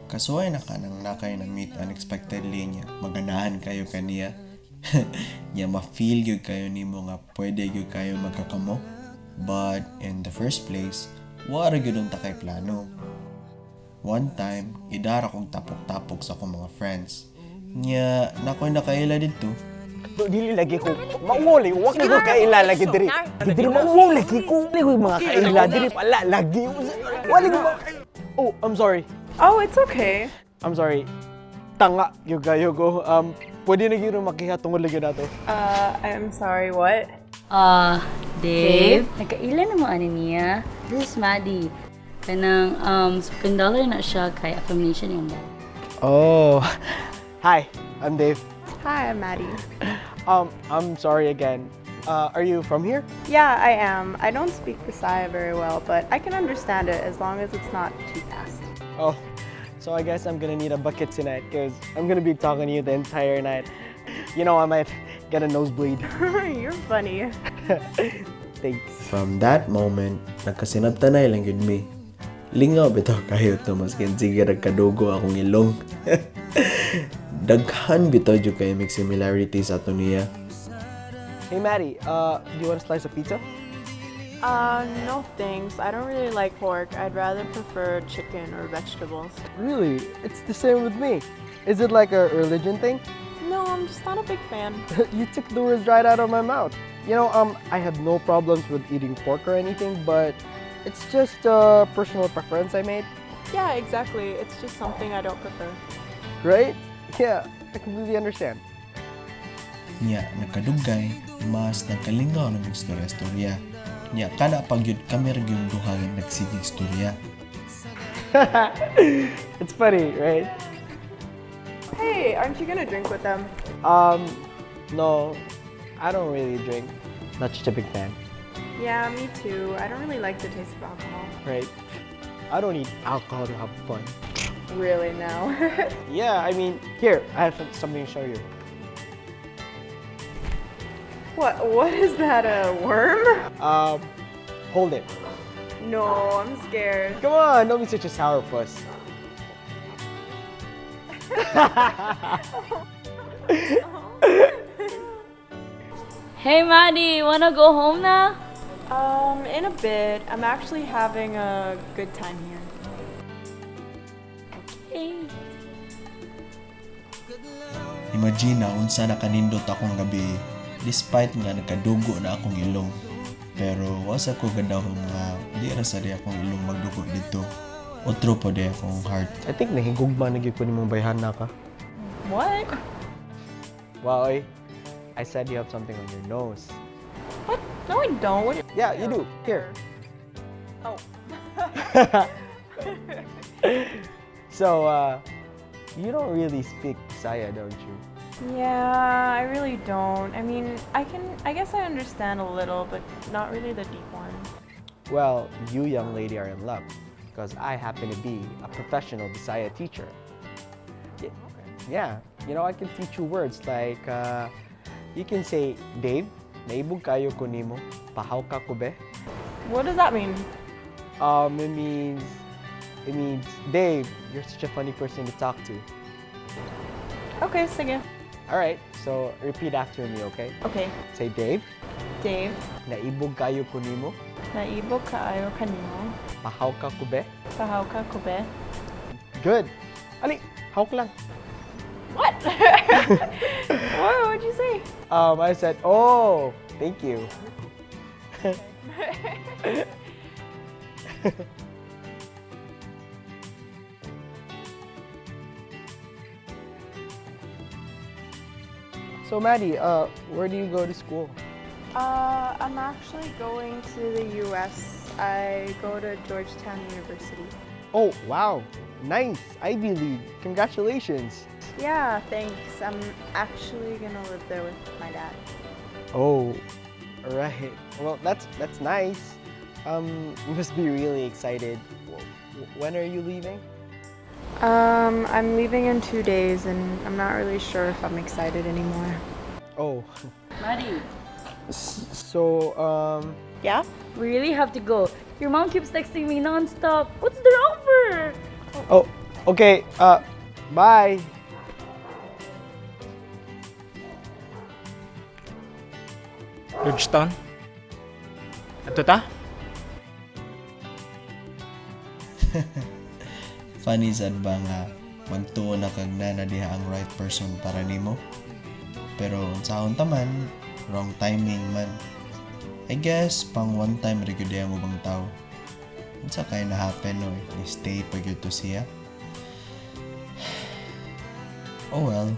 Kasuway na ka nang nakay na meet unexpectedly niya, maganahan kayo kaniya. Niya ma-feel yun kayo nimo nga pwede yun kayo magkakamo. But in the first place, wala yun ang takay plano. One time, idara kong tapok-tapok sa akong mga friends. Niya, nakoy nakaila dito. Dili lagi ko mauli, wag na ko kaila lagi diri. Diri mauli lagi ko. Dili ko mga kaila diri pala lagi. Wali ko. Oh, I'm sorry. Oh, it's okay. I'm sorry. Tanga yung kayo ko. Pwede na giro makiha tungod lagi nato. I'm sorry, what? Dave? Nagkaila na mo ano niya? This is Maddie. Kanang, $10 na siya kay affirmation yung dad. Oh. Hi, I'm Dave. Hi, I'm Maddie. I'm sorry again. Are you from here? Yeah, I am. I don't speak Bisaya very well, but I can understand it as long as it's not too fast. Oh, so I guess I'm gonna need a bucket tonight because I'm gonna be talking to you the entire night. You know, I might get a nosebleed. You're funny. Thanks. From that moment, nagkasinabtanay lang yun mi. Lingaw bitaw kayo to, maskin sige nagkadugo akong ilong. Daghan bitaw jud kayo may similarities ato niya. Hey Maddie, do you want a slice of pizza? No thanks. I don't really like pork. I'd rather prefer chicken or vegetables. Really? It's the same with me. Is it like a religion thing? No, I'm just not a big fan. You took the words right out of my mouth. You know, I have no problems with eating pork or anything, but it's just a personal preference I made, Yeah, exactly. It's just something I don't prefer. right? Yeah, I completely understand. Nya, nagkadugay, mas nagkalingaw ng istorya-istorya. Nya, kada pagyud kami rin yung duha nga nagsigig istorya. It's funny, right? Hey, aren't you gonna drink with them? No, I don't really drink. Not such a big fan, Yeah, me too. I don't really like the taste of alcohol. right? I don't need alcohol to have fun. Really now. Yeah, I mean, here, I have something to show you. What is that, a worm? Hold it. No, I'm scared. Come on, don't be such a sourpuss. Hey Maddie, wanna go home na? In a bit. I'm actually having a good time here. Hey. Imagine na unsa nakanindot akong gabi despite nga nagkadugo na akong ilong. Pero wasa ko gadahom nga di ra sa di akong ilong magdugo dito. Otro po di akong heart. I think nahigugma na gyud ko nimong bayhan na ka. What? Wow, oy. I said you have something on your nose. What? No, I don't. What? Yeah, you do. Here. Oh. So, you don't really speak Bisaya, don't you? Yeah, I really don't. I mean, I guess I understand a little, but not really the deep one. Well, you young lady are in luck because I happen to be a professional Bisaya teacher. Yeah, you know, I can teach you words like, you can say, Dave, naibog kayo ko nimo, pahaw ka ko be. What does that mean? It means, Dave, you're such a funny person to talk to. Okay, sige. All right, so repeat after me, okay? Okay. Say, Dave, Dave, naibog kayo ko nimo, naibog kaayo kanimo, pahaw ka ko be. pahaw ka ko be. Good. Ali, hawk lang. What? What'd you say? I said, oh, thank you. So Maddie, where do you go to school? I'm actually going to the US. I go to Georgetown University. Oh, wow. Nice. Ivy League. Congratulations. Yeah, thanks. I'm actually gonna live there with my dad. Oh, right. Well, that's nice. You must be really excited. When are you leaving? I'm leaving in 2 days and I'm not really sure if I'm excited anymore. Oh. Maddie. So, Yeah? We really have to go. Your mom keeps texting me nonstop. What's the offer? Oh, okay. Bye. Georgetown? Ato ta? Funny sad ba nga magtuo na kag na diha ang right person para nimo? Pero sa unta man, wrong timing man. I guess pang one time regular mo bang tao. Unsa kay na happen ni stay pa gyud to siya. Oh well,